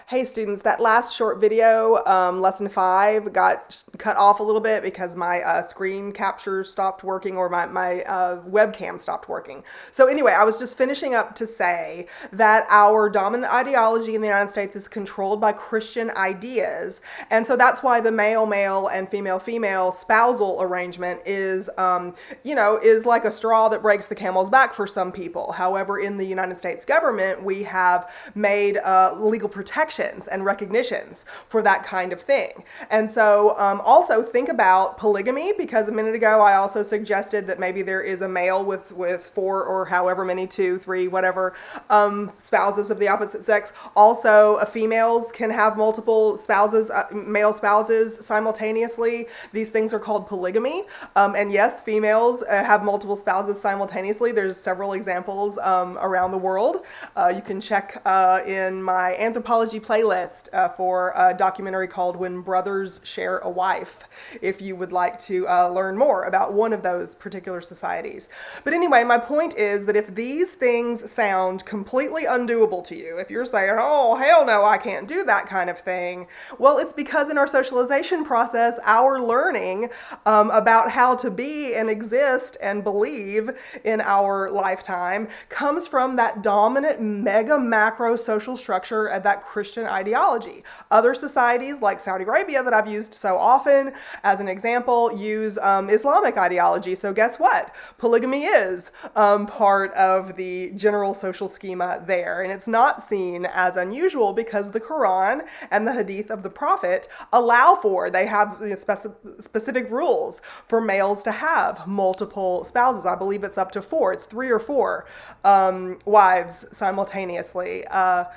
Hey students, that last short video, lesson 5, got cut off a little bit because my screen capture stopped working, or my webcam stopped working. So anyway, I was just finishing up to say that our dominant ideology in the United States is controlled by Christian ideas. And so that's why the male-male and female-female spousal arrangement is, is like a straw that breaks the camel's back for some people. However, in the United States government, we have made legal protections and recognitions for that kind of thing. And so also think about polygamy, because a minute ago I also suggested that maybe there is a male with 4 or however many, 2, 3, whatever, spouses of the opposite sex. Also, females can have multiple spouses, male spouses simultaneously. These things are called polygamy. And yes, females have multiple spouses simultaneously. There's several examples around the world. You can check in my anthropology playlist for a documentary called When Brothers Share a Wife, if you would like to learn more about one of those particular societies. But anyway, my point is that if these things sound completely undoable to you, if you're saying, oh, hell no, I can't do that kind of thing, well, it's because in our socialization process, our learning about how to be and exist and believe in our lifetime comes from that dominant mega macro social structure and that Christian ideology. Other societies like Saudi Arabia, that I've used so often as an example, use Islamic ideology. So guess what? Polygamy is part of the general social schema there. And it's not seen as unusual because the Quran and the Hadith of the Prophet allow for, they have specific rules for males to have multiple spouses. I believe it's up to 4. It's 3 or 4 wives simultaneously. I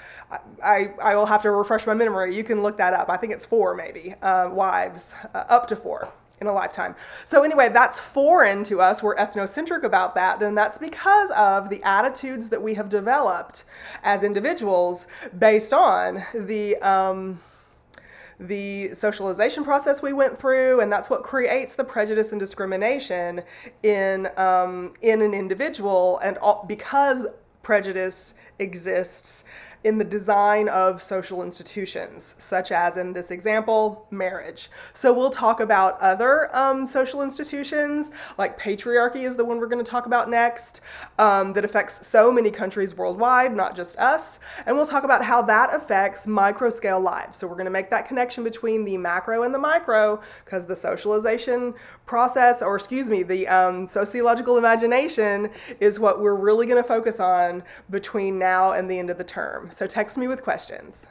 will have to refresh my memory. You can look that up. I think it's 4 maybe, wives, up to 4 in a lifetime. So anyway, that's foreign to us. We're ethnocentric about that, and that's because of the attitudes that we have developed as individuals based on the socialization process we went through, and that's what creates the prejudice and discrimination in an individual, and because prejudice exists in the design of social institutions, such as in this example, marriage. So we'll talk about other social institutions, like patriarchy is the one we're going to talk about next, that affects so many countries worldwide, not just us. And we'll talk about how that affects micro-scale lives. So we're going to make that connection between the macro and the micro, because the socialization process, or excuse me, the sociological imagination is what we're really going to focus on between now and the end of the term. So text me with questions.